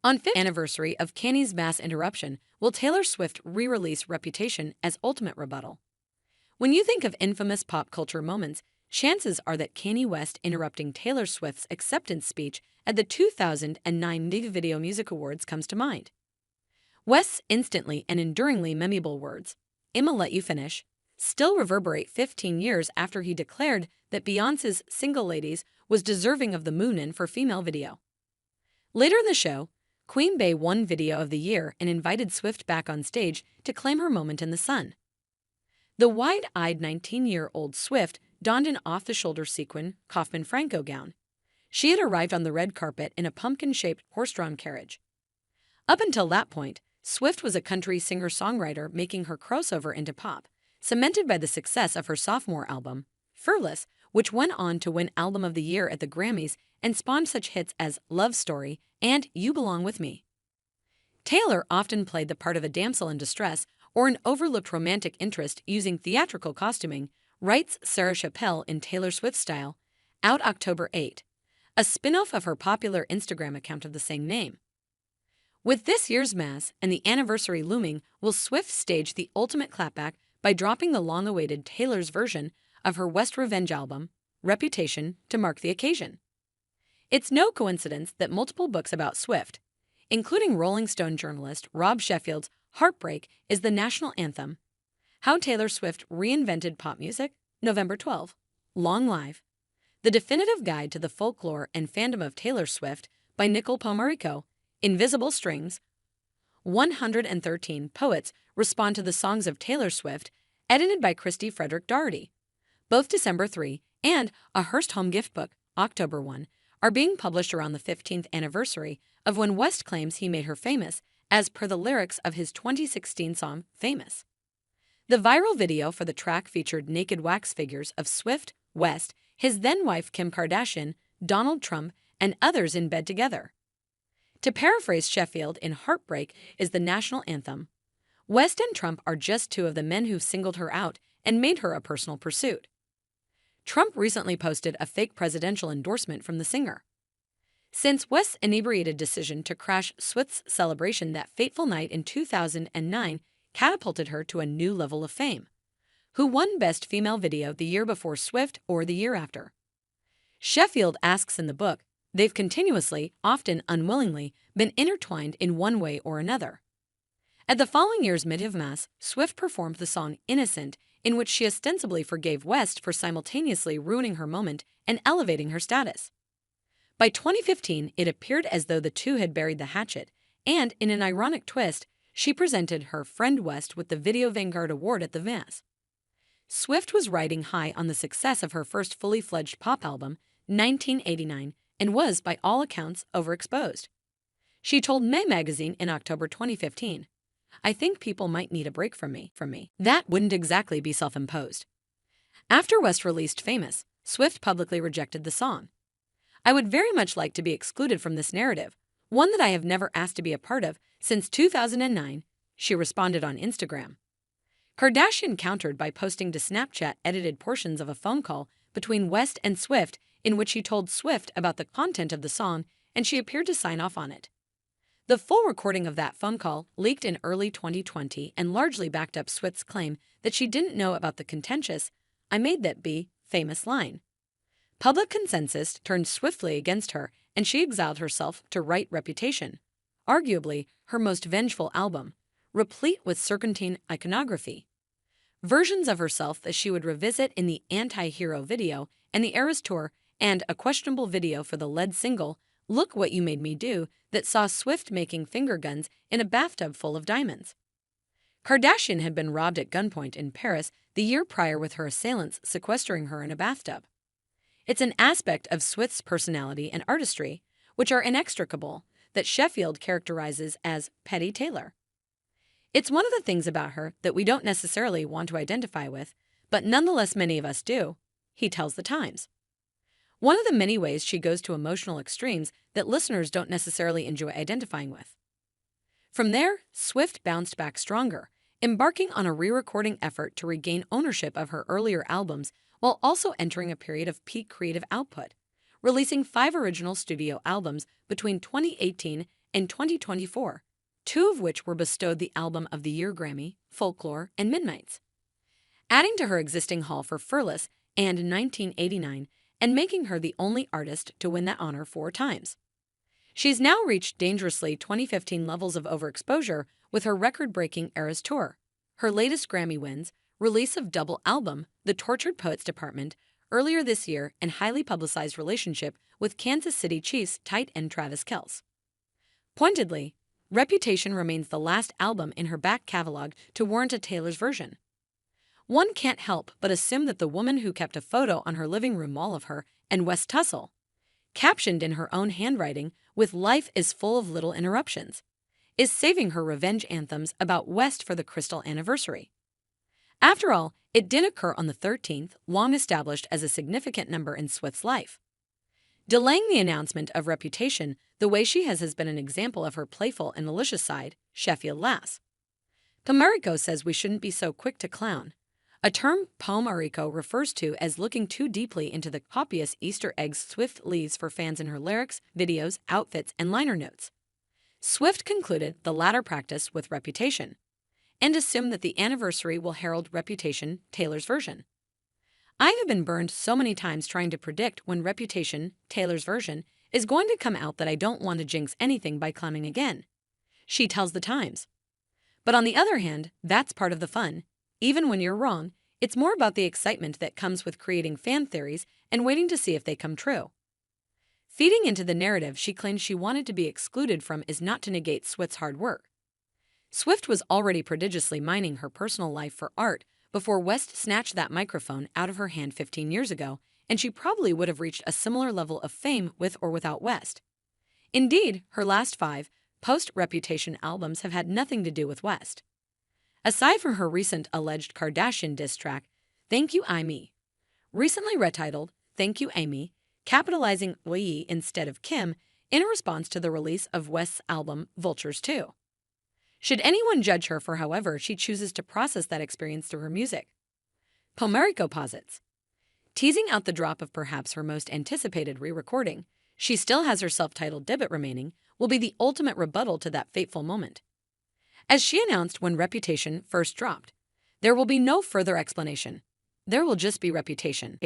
On 5th anniversary of Kanye's mass interruption, will Taylor Swift re-release Reputation as ultimate rebuttal? When you think of infamous pop culture moments, chances are that Kanye West interrupting Taylor Swift's acceptance speech at the 2009 MTV Video Music Awards comes to mind. West's instantly and enduringly memorable words, "I'ma let you finish," still reverberate 15 years after he declared that Beyoncé's Single Ladies was deserving of the Moonin for female video. Later in the show, Queen Bey won Video of the Year and invited Swift back on stage to claim her moment in the sun. The wide-eyed 19-year-old Swift donned an off-the-shoulder sequin Kaufman Franco gown. She had arrived on the red carpet in a pumpkin-shaped horse-drawn carriage. Up until that point, Swift was a country singer-songwriter making her crossover into pop, cemented by the success of her sophomore album, Fearless, which went on to win Album of the Year at the Grammys and spawned such hits as Love Story and You Belong With Me. Taylor often played the part of a damsel in distress or an overlooked romantic interest using theatrical costuming, writes Sarah Chappelle in Taylor Swift Style, out October 8, a spin-off of her popular Instagram account of the same name. With this year's Mass and the anniversary looming, will Swift stage the ultimate clapback by dropping the long-awaited Taylor's version of her West Revenge album, Reputation, to mark the occasion? It's no coincidence that multiple books about Swift, including Rolling Stone journalist Rob Sheffield's Heartbreak, is the national anthem. How Taylor Swift Reinvented Pop Music, November 12. Long Live. The Definitive Guide to the Folklore and Fandom of Taylor Swift by Nicole Pomarico, Invisible Strings. 113 Poets Respond to the Songs of Taylor Swift, edited by Christy Frederick Doherty. Both December 3 and A Hearst Home Gift Book, October 1, are being published around the 15th anniversary of when West claims he made her famous, as per the lyrics of his 2016 song, Famous. The viral video for the track featured naked wax figures of Swift, West, his then-wife Kim Kardashian, Donald Trump, and others in bed together. To paraphrase Sheffield in Heartbreak is the national anthem. West and Trump are just two of the men who've singled her out and made her a personal pursuit. Trump recently posted a fake presidential endorsement from the singer. Since West's inebriated decision to crash Swift's celebration that fateful night in 2009 catapulted her to a new level of fame. Who won Best Female Video the year before Swift or the year after? Sheffield asks in the book, they've continuously, often unwillingly, been intertwined in one way or another. At the following year's Midnight Mass, Swift performed the song Innocent, in which she ostensibly forgave West for simultaneously ruining her moment and elevating her status. By 2015, it appeared as though the two had buried the hatchet, and in an ironic twist, she presented her friend West with the Video Vanguard Award at the VMAs. Swift was riding high on the success of her first fully fledged pop album, 1989, and was, by all accounts, overexposed. She told May magazine in October 2015, "I think people might need a break from me. That wouldn't exactly be self-imposed." After West released Famous, Swift publicly rejected the song. "I would very much like to be excluded from this narrative, one that I have never asked to be a part of since 2009, she responded on Instagram. Kardashian countered by posting to Snapchat edited portions of a phone call between West and Swift in which he told Swift about the content of the song, and she appeared to sign off on it. The full recording of that phone call leaked in early 2020 and largely backed up Swift's claim that she didn't know about the contentious "I made that be" famous line. Public consensus turned swiftly against her, and she exiled herself to write Reputation, arguably her most vengeful album, replete with serpentine iconography. Versions of herself that she would revisit in the Anti-Hero video and the Eras Tour, and a questionable video for the lead single, Look What You Made Me Do, that saw Swift making finger guns in a bathtub full of diamonds. Kardashian had been robbed at gunpoint in Paris the year prior with her assailants sequestering her in a bathtub. It's an aspect of Swift's personality and artistry, which are inextricable, that Sheffield characterizes as petty Taylor. It's one of the things about her that we don't necessarily want to identify with, but nonetheless many of us do, he tells The Times. One of the many ways she goes to emotional extremes that listeners don't necessarily enjoy identifying with. From there, Swift bounced back stronger, embarking on a re-recording effort to regain ownership of her earlier albums while also entering a period of peak creative output, releasing 5 original studio albums between 2018 in 2024, 2 of which were bestowed the Album of the Year Grammy, Folklore, and Midnights, adding to her existing haul for Fearless and 1989 and making her the only artist to win that honor 4 times. She's now reached dangerously 2015 levels of overexposure with her record-breaking Eras Tour, her latest Grammy wins, release of double album, The Tortured Poets Department, earlier this year, and highly publicized relationship with Kansas City Chiefs tight end Travis Kelce. Pointedly, Reputation remains the last album in her back catalog to warrant a Taylor's version. One can't help but assume that the woman who kept a photo on her living room wall of her and West tussle, captioned in her own handwriting with "Life is full of little interruptions," is saving her revenge anthems about West for the crystal anniversary. After all, it did occur on the 13th, long established as a significant number in Swift's life. Delaying the announcement of Reputation the way she has been an example of her playful and malicious side, Sheffield laughs. Pomarico says we shouldn't be so quick to clown, a term Pomarico refers to as looking too deeply into the copious Easter eggs Swift leaves for fans in her lyrics, videos, outfits, and liner notes. Swift concluded the latter practice with Reputation, and assumed that the anniversary will herald Reputation, Taylor's version. I have been burned so many times trying to predict when Reputation, Taylor's version, is going to come out that I don't want to jinx anything by clowning again, she tells The Times. But on the other hand, that's part of the fun. Even when you're wrong, it's more about the excitement that comes with creating fan theories and waiting to see if they come true. Feeding into the narrative she claims she wanted to be excluded from is not to negate Swift's hard work. Swift was already prodigiously mining her personal life for art before West snatched that microphone out of her hand 15 years ago, and she probably would have reached a similar level of fame with or without West. Indeed, her last 5 post-Reputation albums have had nothing to do with West. Aside from her recent alleged Kardashian diss track, Thank You Amy, recently retitled Thank You Amy, capitalizing we instead of Kim in response to the release of West's album Vultures 2. Should anyone judge her for however she chooses to process that experience through her music? Pomarico posits, teasing out the drop of perhaps her most anticipated re-recording, she still has her self-titled debut remaining, will be the ultimate rebuttal to that fateful moment. As she announced when Reputation first dropped, there will be no further explanation. There will just be Reputation.